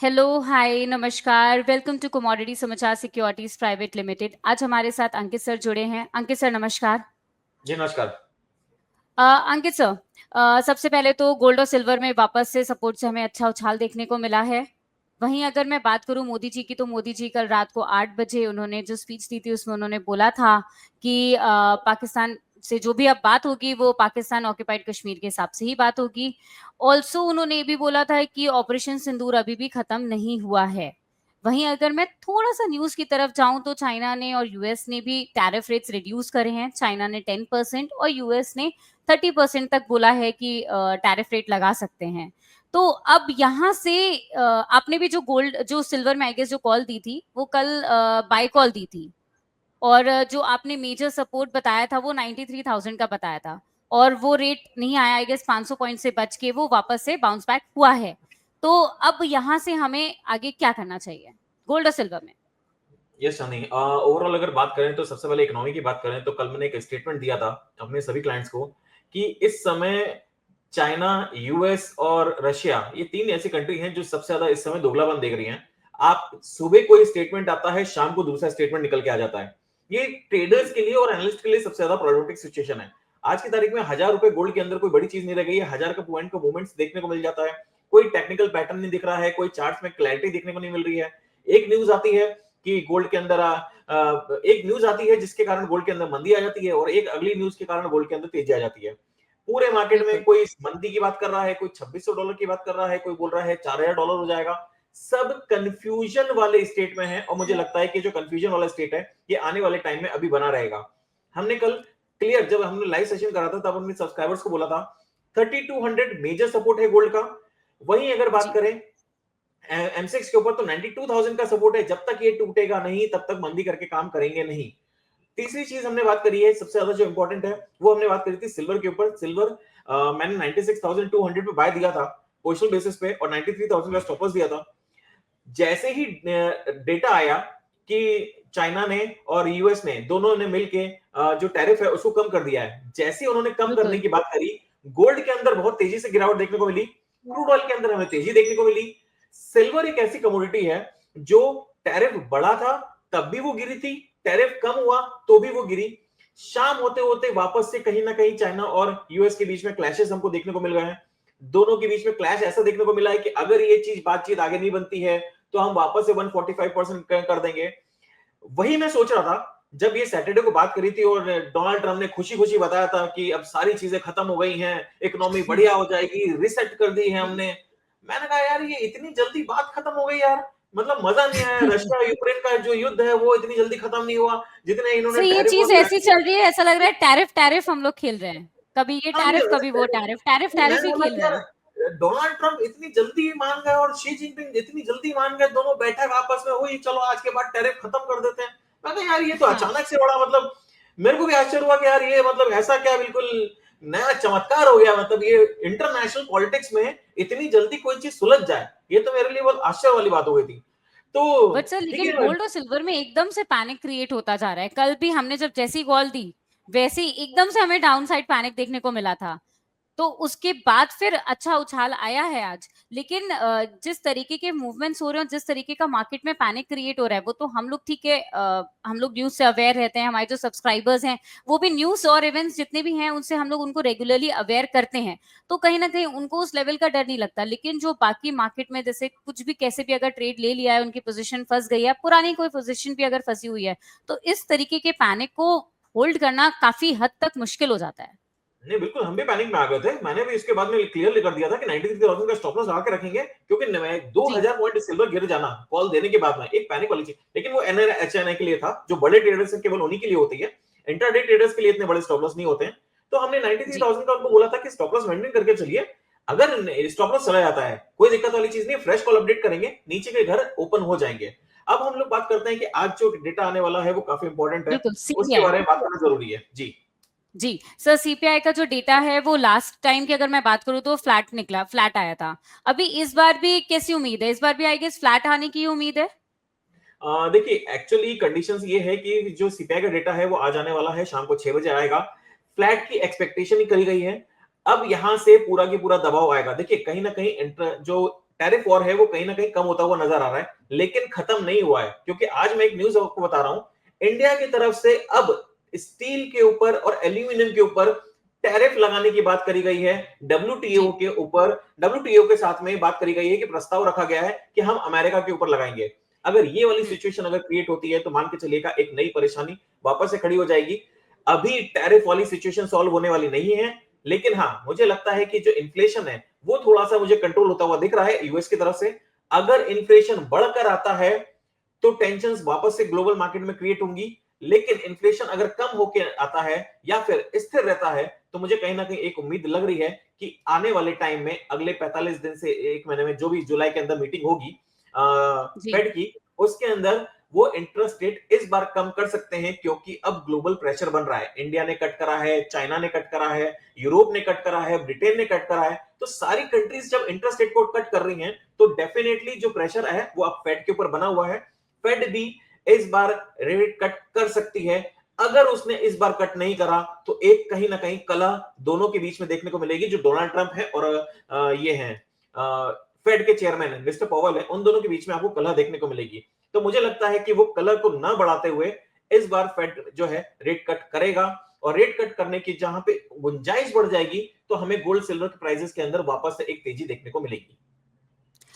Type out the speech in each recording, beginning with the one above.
Hello, हाय, नमस्कार, welcome to commodity समाचार securities private limited. आज हमारे साथ अंकित सर जुड़े हैं। अंकित सर नमस्कार। जी नमस्कार। अंकित सर, सबसे पहले तो गोल्ड और सिल्वर में वापस से सपोर्ट से हमें अच्छा उछाल देखने को मिला है। वहीं अगर मैं बात करूं मोदी जी की, तो मोदी जी कल रात को 8 बजे उन्होंने जो स्पीच दी थी उसमें उन्होंने बोला था कि पाकिस्तान से जो भी अब बात होगी वो पाकिस्तान ऑक्यूपाइड कश्मीर के हिसाब से ही बात होगी। ऑल्सो उन्होंने ये भी बोला था कि ऑपरेशन सिंदूर अभी भी खत्म नहीं हुआ है। वहीं अगर मैं थोड़ा सा न्यूज की तरफ जाऊं तो चाइना ने और यूएस ने भी टैरिफ रेट्स रिड्यूस करे हैं। चाइना ने 10% और यूएस ने 30% तक बोला है कि टैरिफ रेट लगा सकते हैं। तो अब यहाँ से आपने भी जो सिल्वर में आई गेस जो कॉल दी थी वो कल बाय कॉल दी थी। और जो आपने मेजर सपोर्ट बताया था वो 93,000 का बताया था। और वो रेट नहीं आया, आई गेस 500 पॉइंट से बच के वो वापस से बाउंस बैक हुआ है। तो अब यहाँ से हमें आगे क्या करना चाहिए गोल्ड और सिल्वर में? यस सनी, ओवरऑल अगर बात करें तो सबसे पहले इकोनॉमी की बात करें तो कल मैंने एक स्टेटमेंट दिया था अपने सभी क्लाइंट्स को कि इस समय चाइना, यूएस और रशिया, ये तीन ऐसी कंट्री हैं जो सबसे ज्यादा इस समय दोगलापन देख रही हैं। आप सुबह कोई स्टेटमेंट आता है, शाम को दूसरा स्टेटमेंट निकल के आ जाता है। ये ट्रेडर्स के लिए और एनालिस्ट के लिए सबसे ज्यादा प्रॉब्लमेटिक सिचुएशन है। आज की तारीख में 1000 रुपए गोल्ड के अंदर कोई बड़ी चीज नहीं रह गई है। 1000 का पॉइंट का मूवमेंट्स देखने को मिल जाता है। कोई टेक्निकल पैटर्न नहीं दिख रहा है, कोई चार्ट्स में क्लैरिटी देखने को नहीं मिल रही है। एक न्यूज आती है कि गोल्ड के अंदर एक न्यूज आती है जिसके कारण गोल्ड के अंदर मंदी आ जाती है, और एक अगली न्यूज के कारण गोल्ड के अंदर तेजी आ जाती है। पूरे मार्केट में बिल्कुल। कोई मंदी की बात कर रहा है, कोई $2600 की बात कर रहा है, कोई बोल रहा है $4000 हो जाएगा। सब कंफ्यूजन वाले स्टेट में है, और मुझे लगता है कि जो कंफ्यूजन वाला स्टेट है ये आने वाले टाइम में अभी बना रहेगा। हमने कल क्लियर, जब हमने लाइव सेशन करा था तब हमने सब्सक्राइबर्स को बोला था 3200 मेजर सपोर्ट है गोल्ड का। वहीं अगर बात जी। करें M6 के ऊपर तो 92,000 का सपोर्ट है। जब तक ये टूटेगा नहीं तब तक मंदी करके काम करेंगे नहीं। तीसरी चीज हमने बात करी है सबसे ज्यादा जो इंपॉर्टेंट है, वो हमने बात करी थी सिल्वर के ऊपर। सिल्वर मैंने 96,200 पे बाय दिया था पोजिशनल बेसिस पे, और 93,000 का स्टॉप लॉस दिया था। जैसे ही डेटा आया कि चाइना ने और यूएस ने दोनों ने मिलके जो टैरिफ है उसको कम कर दिया है, जैसे ही उन्होंने कम करने बिल्कुल। की बात करी, गोल्ड के अंदर बहुत तेजी से गिरावट देखने को मिली। क्रूड ऑयल के अंदर हमें तेजी देखने को मिली। सिल्वर एक ऐसी कमोडिटी है जो टैरिफ बढ़ा था तब भी वो गिरी थी, टैरिफ कम हुआ तो भी वो गिरी। शाम होते होते वापस से कहीं ना कहीं चाइना और यूएस के बीच में क्लैशेस हमको देखने को मिल गए हैं। दोनों के बीच में क्लैश ऐसा देखने को मिला है कि अगर ये चीज बातचीत आगे नहीं बनती है तो हम वापस से 145% कर देंगे। वही मैं सोच रहा था जब ये सैटरडे को बात करी थी और डोनाल्ड ट्रंप ने खुशी खुशी बताया था कि अब सारी चीजें खत्म हो गई हैं, इकोनॉमी बढ़िया हो जाएगी, रिसेट कर दी है हमने। मैंने कहा यार ये इतनी जल्दी बात खत्म हो गई यार, मतलब मजा नहीं आया। रशिया यूक्रेन का जो युद्ध है वो इतनी जल्दी खत्म नहीं हुआ जितने इन्होंने सर, ये टैरिफ चीज वॉर लगा ऐसी दिया। चल रही है, ऐसा लग रहा है टैरिफ टैरिफ हम लोग खेल रहे हैं। कभी ये हाँ ये टैरिफ कभी वो टैरिफ, टैरिफ टैरिफ मैंने ही बोला खेल कि रहे यार हैं। डोनाल्ड ट्रंप इतनी जल्दी मान गए और शी जिनपिंग इतनी जल्दी मान गए, दोनों बैठक आपस में हुई, चलो आज के बाद टैरिफ खत्म कर देते हैं। मैं कहा यार ये तो हाँ। अचानक से बड़ा, मतलब मेरे को भी आश्चर्य हुआ कि यार ये मतलब ऐसा क्या बिल्कुल नया चमत्कार हो गया, मतलब ये इंटरनेशनल पॉलिटिक्स में इतनी जल्दी कोई चीज सुलझ जाए, ये तो मेरे लिए बहुत आश्चर्य वाली बात हो गई थी। तो बट सर, ठीक लेकिन है। गोल्ड और सिल्वर में एकदम से पैनिक क्रिएट होता जा रहा है। कल भी हमने जब जैसी कॉल दी वैसे ही एकदम से हमें डाउन साइड पैनिक देखने को मिला था। तो उसके बाद फिर अच्छा उछाल आया है आज। लेकिन जिस तरीके के मूवमेंट्स हो रहे हैं, जिस तरीके का मार्केट में पैनिक क्रिएट हो रहा है, वो तो हम लोग ठीक है, हम लोग न्यूज से अवेयर रहते हैं। हमारे जो सब्सक्राइबर्स हैं वो भी न्यूज और इवेंट्स जितने भी हैं उनसे हम लोग उनको रेगुलरली अवेयर करते हैं। तो कहीं ना कहीं उनको उस लेवल का डर नहीं लगता। लेकिन जो बाकी मार्केट में जैसे कुछ भी कैसे भी अगर ट्रेड ले लिया है, उनकी पोजीशन फंस गई है, पुरानी कोई पोजीशन भी अगर फंसी हुई है, तो इस तरीके के पैनिक को होल्ड करना काफी हद तक मुश्किल हो जाता है। नहीं बिल्कुल, हम भी पैनिक में आ गए थे। मैंने भी इसके बाद में क्लियरली कर दिया था कि 93,000 का स्टॉप लॉस लगा के रखेंगे, क्योंकि 2000 पॉइंट सिल्वर गिर जाना कॉल देने के बाद में एक पैनिक वाली चीज। लेकिन वो एनएचएनआई के लिए था, जो बड़े ट्रेडर्स हैं केवल उन्हीं के लिए होती है। इंट्राडे ट्रेडर्स के लिए इतने बड़े स्टॉप लॉस नहीं होते हैं। तो हमने जी। 93,000 का उनको बोला था कि स्टॉप लॉस मेंटेन करके चलिए। अगर स्टॉप लॉस चला जाता है कोई दिक्कत वाली चीज नहीं, फ्रेश कॉल अपडेट करेंगे, नीचे के घर ओपन हो जाएंगे। अब हम लोग बात करते हैं कि आज जो डेटा आने वाला है वो काफी इंपॉर्टेंट है, बिल्कुल उसके सीपीआई। बारे में बात करना जरूरी है जी। जी। सर, सीपीआई का जो डेटा है वो लास्ट टाइम की अगर मैं बात करूं तो फ्लैट निकला, फ्लैट आया था। अभी इस बार भी कैसी उम्मीद है? इस बार भी आई गेस फ्लैट आने की उम्मीद है। देखिए एक्चुअली कंडीशंस ये है कि जो सीपीआई का डेटा है वो आ जाने वाला है, शाम को 6 बजे आएगा। फ्लैट की एक्सपेक्टेशन ही करी गई है। अब यहां से पूरा की पूरा दबाव आएगा। देखिए कहीं ना कहीं जो टैरिफ वॉर है वो कहीं ना कहीं कम होता हुआ नजर आ रहा है, लेकिन खत्म नहीं हुआ है। क्योंकि आज मैं एक न्यूज आपको बता रहा हूं, इंडिया की तरफ से अब स्टील के ऊपर और एल्यूमिनियम के ऊपर टैरिफ लगाने की बात करी गई है। डब्ल्यूटीओ के ऊपर, डब्ल्यूटीओ के साथ में बात करी गई है कि प्रस्ताव रखा गया है कि हम अमेरिका के ऊपर लगाएंगे। अगर ये वाली सिचुएशन अगर क्रिएट होती है तो मान के चलिएगा एक नई परेशानी वापस से खड़ी हो जाएगी। अभी टैरिफ वाली सिचुएशन सॉल्व होने वाली नहीं है, लेकिन हाँ मुझे लगता है कि जो इन्फ्लेशन है वो थोड़ा सा मुझे कंट्रोल होता हुआ दिख रहा है यूएस की तरफ से। अगर इन्फ्लेशन बढ़कर आता है तो टेंशन वापस से ग्लोबल मार्केट में क्रिएट होंगी, लेकिन इन्फ्लेशन अगर कम होकर आता है या फिर स्थिर रहता है तो मुझे कहीं ना कहीं एक उम्मीद लग रही है कि आने वाले टाइम में अगले 45 दिन से एक महीने में जो भी जुलाई के अंदर मीटिंग होगी जी। फेड की, उसके अंदर वो इंटरेस्ट रेट इस बार कम कर सकते हैं। क्योंकि अब ग्लोबल प्रेशर बन रहा है, इंडिया ने कट करा है, चाइना ने कट करा है, यूरोप ने कट करा है, ब्रिटेन ने कट करा है। तो सारी कंट्रीज जब इंटरेस्ट रेट को कट कर रही हैं तो डेफिनेटली जो प्रेशर है वो अब फेड के ऊपर बना हुआ है। फेड भी इस बार रेट कट कर सकती है। अगर उसने इस बार कट नहीं करा तो एक कहीं ना कहीं कलह दोनों के बीच में देखने को मिलेगी, जो डोनाल्ड ट्रंप है और ये है फेड के चेयरमैन मिस्टर पॉवेल है, उन दोनों के बीच में आपको कलह देखने को मिलेगी। तो मुझे लगता है कि वो कलह को ना बढ़ाते हुए इस बार फेड जो है रेट कट करेगा, और रेट कट करने की जहां पे गुंजाइश बढ़ जाएगी तो हमें गोल्ड सिल्वर के प्राइसेस के अंदर वापस से एक तेजी देखने को मिलेगी।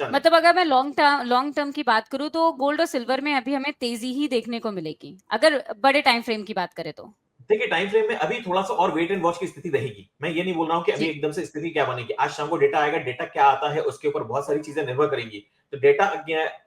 मतलब अगर मैं लॉन्ग टर्म की बात करूं तो गोल्ड और सिल्वर में अभी हमें तेजी ही देखने को मिलेगी, अगर बड़े टाइम फ्रेम की बात करें तो। देखिए टाइम फ्रेम में अभी थोड़ा सा और वेट एंड वॉच की स्थिति रहेगी। मैं ये नहीं बोल रहा हूं कि अभी जी। एकदम से स्थिति क्या बनेगी। आज शाम को डेटा आएगा, डेटा क्या आता है उसके ऊपर बहुत सारी चीजें निर्भर करेंगी। तो डेटा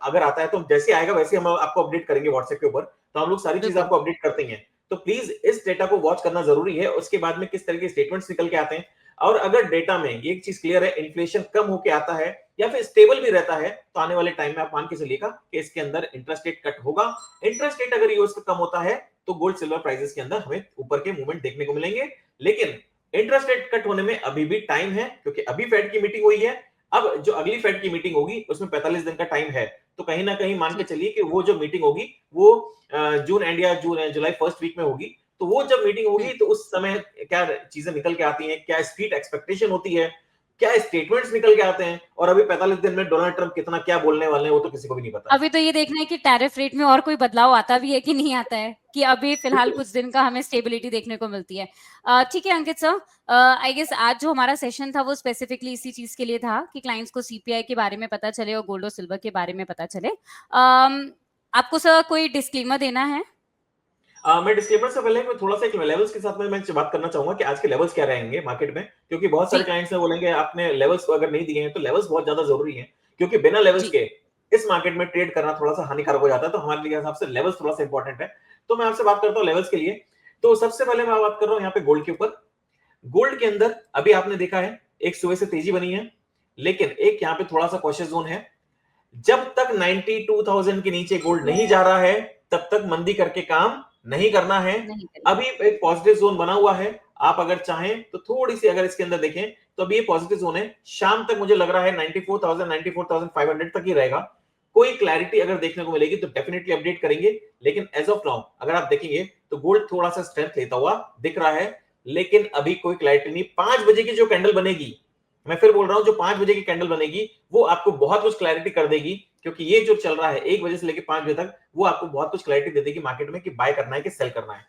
अगर आता है तो जैसे आएगा वैसे हम आपको अपडेट करेंगे व्हाट्सएप के ऊपर। तो हम लोग सारी चीजें बिल्कुल। आपको अपडेट करते हैं। तो प्लीज इस डेटा को वॉच करना जरूरी है, उसके बाद में किस तरह के स्टेटमेंट्स निकल के आते हैं। और अगर डेटा में ये चीज क्लियर है, इन्फ्लेशन कम होके आता है या फिर स्टेबल भी रहता है, तो आने वाले टाइम में आप मान के चलिएगा कि इसके अंदर इंटरेस्ट रेट कट होगा। इंटरेस्ट रेट अगर यूएस का कम होता है तो गोल्ड सिल्वर प्राइसेस के अंदर हमें ऊपर के मूवमेंट देखने को मिलेंगे। लेकिन इंटरेस्ट रेट कट होने में अभी भी टाइम है, क्योंकि अभी फेड की मीटिंग हुई है। अब जो अगली फेड की मीटिंग होगी उसमें 45 दिन का टाइम है। तो कहीं ना कहीं मान के जी। चलिए कि वो जो मीटिंग होगी वो जून एंड या जून जुलाई फर्स्ट वीक में होगी। तो वो जब मीटिंग होगी तो उस समय क्या चीजें निकल के आती हैं, क्या स्पीड एक्सपेक्टेशन होती है, क्या स्टेटमेंट्स निकल के आते हैं, और अभी 45 दिन में डोनाल्ड ट्रंप कितना क्या बोलने वाले हैं वो तो किसी को भी नहीं पता है। अभी तो ये देखना है कि टैरिफ रेट में और कोई बदलाव आता भी है कि नहीं आता है, कि अभी फिलहाल बिल्कुल। कुछ दिन का हमें स्टेबिलिटी देखने को मिलती है। ठीक है अंकित सर, आई गेस आज जो हमारा सेशन था वो स्पेसिफिकली इसी चीज के लिए था कि क्लाइंट्स को सीपीआई के बारे में पता चले और गोल्ड और सिल्वर के बारे में पता चले। आपको सर कोई डिस्क्लेमर देना है? मैं डिस्क्लेमर से पहले मैं थोड़ा सा एक लेवल्स के साथ में मैं बात करना चाहूंगा कि आज के लेवल्स क्या रहेंगे मार्केट में। क्योंकि बहुत सारे जी। क्लाइंट्स ने बोलेंगे आपने लेवल्स अगर नहीं दिए हैं, तो लेवल्स बहुत ज्यादा जरूरी है। क्योंकि बिना लेवल्स जी। के इस मार्केट में ट्रेड करना थोड़ा सा हानिकारक हो जाता है। तो हमारे लिए हिसाब से लेवल्स थोड़ा सा इंपॉर्टेंट है। तो मैं आपसे बात करता हूँ लेवल्स के लिए। तो सबसे पहले मैं बात कर रहा हूँ यहाँ पे गोल्ड के ऊपर। गोल्ड के अंदर अभी आपने देखा है एक सुबह से तेजी बनी है, लेकिन एक यहाँ पे थोड़ा सा कॉशियस जोन है। जब तक 92,000 के नीचे गोल्ड नहीं जा रहा है तब तक मंदी करके काम नहीं करना है। नहीं करें। अभी एक पॉजिटिव जोन बना हुआ है। आप अगर चाहें तो थोड़ी सी अगर इसके अंदर देखें तो अभी ये पॉजिटिव जोन है। शाम तक मुझे लग रहा है 94,000 94,500 तक ही रहेगा। कोई क्लैरिटी अगर देखने को मिलेगी तो डेफिनेटली अपडेट करेंगे। लेकिन एज ऑफ नाउ अगर आप देखेंगे तो गोल्ड थोड़ा सा स्ट्रेंथ लेता हुआ दिख रहा है, लेकिन अभी कोई क्लैरिटी नहीं। 5 बजे की जो कैंडल बनेगी, मैं फिर बोल रहा हूं, जो 5 बजे की कैंडल बनेगी वो आपको बहुत कुछ क्लैरिटी कर देगी। क्योंकि ये जो चल रहा है 1 बजे से लेकर 5 बजे तक, वो आपको बहुत कुछ क्लैरिटी दे देगी मार्केट में कि बाय करना है कि सेल करना है।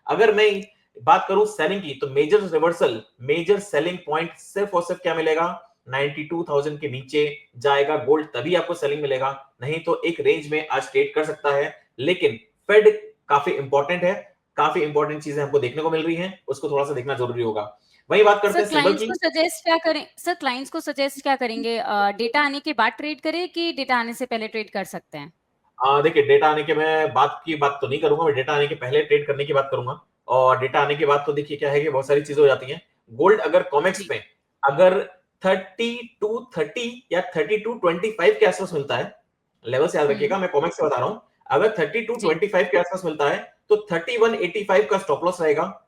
अगर मैं बात करूं सेलिंग की, तो major reversal, major selling point सिर्फ और सिर्फ क्या मिलेगा, 92,000 के नीचे जाएगा गोल्ड तभी आपको सेलिंग मिलेगा। नहीं तो एक रेंज में आज ट्रेड कर सकता है। लेकिन फेड काफी इंपॉर्टेंट है, काफी इंपॉर्टेंट चीजें हमको देखने को मिल रही हैं, उसको थोड़ा सा देखना जरूरी होगा। वही बात करते सर हैं सिल्वर क्लाइंट्स की। को सजेस्ट क्या करें, सर क्लाइंट्स को सजेस्ट क्या करेंगे, डेटा आने के बाद ट्रेड करें कि डेटा आने से पहले ट्रेड कर सकते हैं? देखिए डेटा आने के मैं बात तो नहीं करूंगा, मैं डेटा आने के पहले ट्रेड करने की बात करूंगा। और डेटा आने के बाद तो देखिए क्या है कि बहुत सारी चीजें हो जाती हैं। गोल्ड अगर कॉमेक्स जी। में अगर 3230 या 3225 के आसपास मिलता है, लेवल से याद हम्म। रखिएगा, मैं कॉमेक्स से बता रहा हूं। अगर जी। 3225 के आसपास मिलता है तो 3185 का स्टॉप लॉस रहेगा।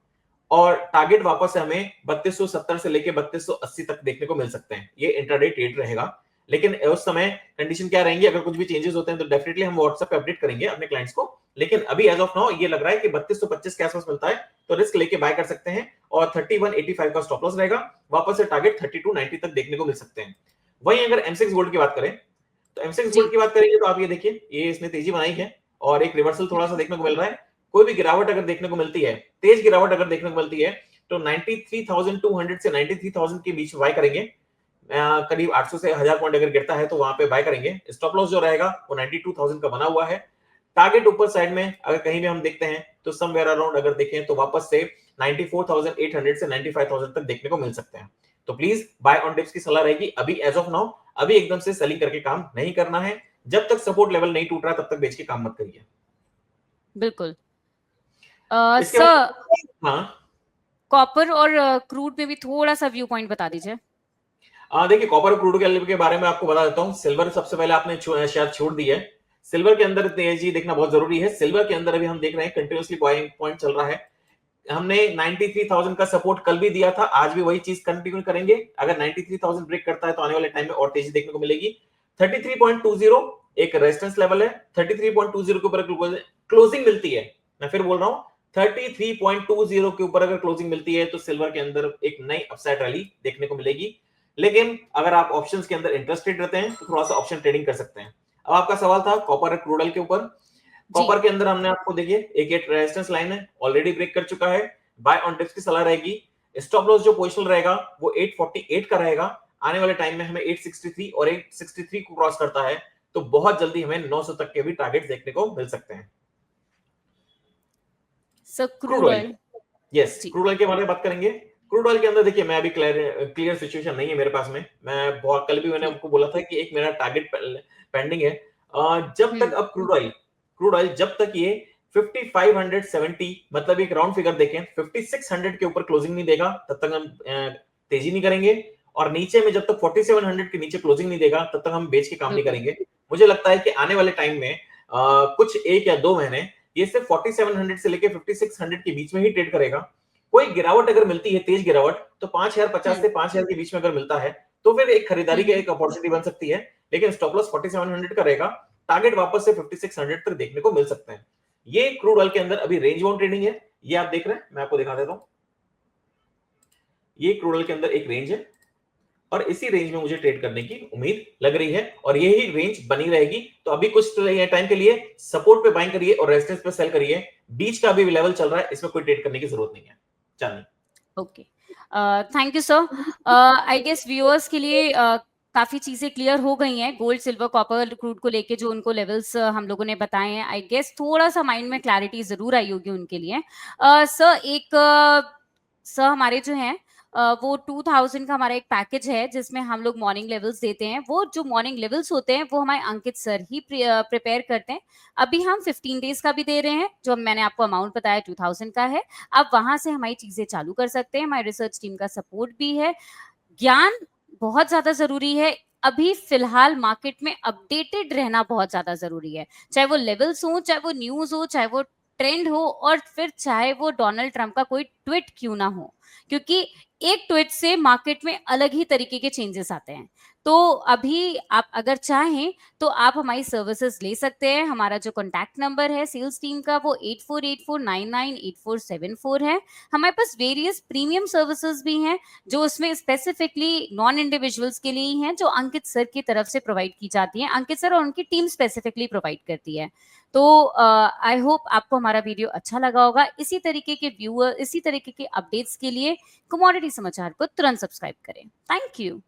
और टारगेट वापस से हमें 3270 से लेके 3280 तक देखने को मिल सकते हैं। ये इंट्राडे ट्रेड रहेगा। लेकिन उस समय कंडीशन क्या रहेंगी, अगर कुछ भी चेंजेस होते हैं तो डेफिनेटली हम व्हाट्सएप पे अपडेट करेंगे अपने क्लाइंट्स को। लेकिन अभी एज ऑफ नाउ ये लग रहा है कि 3225 के आसपास मिलता है तो रिस्क लेके बाय कर सकते हैं। और 3185 का स्टॉप लॉस रहेगा। वापस से टारगेट 3290 तक देखने को मिल सकते हैं। वहीं अगर M6 गोल्ड की बात करें, तो M6 जी। गोल्ड की बात करेंगे तो आप ये देखिए, ये इसने तेजी बनाई है और एक रिवर्सल थोड़ा सा देखने को मिल रहा है। कोई भी गिरावट अगर देखने को मिलती है, तेज गिरावट अगर देखने को मिलती है, तो 93,200 से 93,000 के बीच बाय करेंगे। करीब 800 से 1000 पॉइंट अगर गिरता है तो वहां पे बाय करेंगे। स्टॉप लॉस जो रहेगा वो 92,000 का बना हुआ है। टारगेट ऊपर साइड में अगर कहीं भी हम देखते हैं तो समवेयर अराउंड अगर देखें तो वापस से 94,800 से 95,000 तक देखने को मिल सकते हैं। तो प्लीज बाय ऑन डिप्स की सलाह रहेगी, अभी एज ऑफ नाउ अभी एकदम से सेलिंग करके काम नहीं करना है। जब तक सपोर्ट लेवल नहीं टूट रहा तब तक बेच के काम मत करिए। बिल्कुल। इसके सर, बाद हाँ, कॉपर और क्रूड में भी थोड़ा सा व्यू पॉइंट बता दीजिए। देखिए कॉपर और क्रूड के बारे में आपको बता देता हूं। सिल्वर सबसे पहले आपने शायद छोड़ दी है। सिल्वर के अंदर तेजी देखना बहुत जरूरी है। सिल्वर के अंदर अभी हम देख रहे हैं कंटिन्यूसली बाइंग पॉइंट चल रहा है। हमने 93,000 का सपोर्ट कल भी दिया था, आज भी वही चीज कंटिन्यू करेंगे। अगर 93,000 ब्रेक करता है तो आने वाले टाइम में और तेजी देखने को मिलेगी। 33.20 एक रेजिस्टेंस लेवल है। 33.20 के ऊपर क्लोजिंग मिलती है, मैं फिर बोल रहा हूं, 33.20 के ऊपर अगर क्लोजिंग मिलती है तो सिल्वर के अंदर एक नई अपसाइड रैली देखने को मिलेगी। लेकिन अगर आप ऑप्शंस के अंदर इंटरेस्टेड रहते हैं तो थोड़ा सा ऑप्शन ट्रेडिंग कर सकते हैं। अब आपका सवाल था कॉपर और क्रूड ऑयल के ऊपर। जी। कॉपर के अंदर हमने आपको देखिए एक रेजिस्टेंस लाइन है, ऑलरेडी ब्रेक कर चुका है। बाय ऑन टिप्स की सलाह रहेगी। स्टॉप लॉस जो पोजीशन रहेगा वो 848 का रहेगा। आने वाले टाइम में हमें 863 और 863 को क्रॉस करता है तो बहुत जल्दी हमें 900 तक के भी टारगेट देखने को मिल सकते हैं। Sir, crude crude oil, oil. Yes जी। क्रूड ऑयल के बारे में बात करेंगे। क्रूड ऑयल के अंदर देखिए मैं अभी क्लियर सिचुएशन नहीं है मेरे पास में। मैं बहुत कल भी मैंने आपको बोला था कि एक मेरा टारगेट पेंडिंग है। जब तक अब क्रूड ऑयल जब तक ये 5570 मतलब एक राउंड फिगर देखें 5600 के ऊपर क्लोजिंग नहीं देगा तब तक हम तेजी नहीं करेंगे। और नीचे में जब तक 4700 के नीचे क्लोजिंग नहीं देगा तब तक हम बेच के काम नहीं बिल्कुल। करेंगे। मुझे लगता है कि आने वाले टाइम में कुछ 1 या 2 महीने ये सिर्फ 4700 से लेके 5600 के बीच में ही ट्रेड करेगा। कोई गिरावट अगर मिलती है, तेज गिरावट, तो 5050 से 5000 के बीच में अगर मिलता है तो फिर एक खरीदारी का एक अपॉर्चुनिटी बन सकती है। लेकिन स्टॉप लॉस 4700 का रहेगा। टारगेट वापस से 5600 तक देखने को मिल सकते हैं। ये क्रूड ऑयल के अंदर अभी रेंज बाउंड ट्रेडिंग है। ये आप देख रहे हैं, मैं आपको दिखा देता हूं। ये क्रूड ऑयल के अंदर एक रेंज है और इसी रेंज में मुझे ट्रेड करने की उम्मीद लग रही है और यही रेंज बनी रहेगी। तो अभी कुछ टाइम के लिए सपोर्ट पे बाइंग करिए और रेजिस्टेंस पे सेल करिए। बीच का अभी लेवल चल रहा है, इसमें कोई ट्रेड करने की जरूरत नहीं है। Chandni, okay. Thank you sir. I guess viewers के लिए काफी चीजें क्लियर हो गई हैं गोल्ड, सिल्वर, कॉपर, क्रूड को लेके जो उनको लेवल्स हम लोगों ने बताए हैं। आई गेस थोड़ा सा माइंड में क्लैरिटी जरूर आई होगी उनके लिए। सर, सर हमारे जो हैं वो 2000 का हमारा एक पैकेज है जिसमें हम लोग मॉर्निंग लेवल्स देते हैं। वो जो मॉर्निंग लेवल्स होते हैं वो हमारे अंकित सर ही प्रिपेयर करते हैं। अभी हम 15 डेज का भी दे रहे हैं, जो मैंने आपको अमाउंट बताया 2000 का है। आप वहां से हमारी चीजें चालू कर सकते हैं। हमारी रिसर्च टीम का सपोर्ट भी है। ज्ञान बहुत ज्यादा जरूरी है। अभी फिलहाल मार्केट में अपडेटेड रहना बहुत ज्यादा जरूरी है, चाहे वो लेवल्स हो, चाहे वो न्यूज हो, चाहे वो ट्रेंड हो, और फिर चाहे वो डोनाल्ड ट्रंप का कोई ट्वीट क्यों ना हो, क्योंकि एक ट्वीट से मार्केट में अलग ही तरीके के चेंजेस आते हैं। तो अभी आप अगर चाहें तो आप हमारी सर्विसेज ले सकते हैं। हमारा जो कॉन्टैक्ट नंबर है सेल्स टीम का वो 8484998474 है। हमारे पास वेरियस प्रीमियम सर्विसेज भी हैं जो उसमें स्पेसिफिकली नॉन इंडिविजुअल्स के लिए ही हैं, जो अंकित सर की तरफ से प्रोवाइड की जाती हैं। अंकित सर और उनकी टीम स्पेसिफिकली प्रोवाइड करती है। तो आई होप आपको हमारा वीडियो अच्छा लगा होगा। इसी तरीके के व्यूअर, इसी तरीके के अपडेट्स के लिए कमोडिटी समाचार को तुरंत सब्सक्राइब करें। Thank you.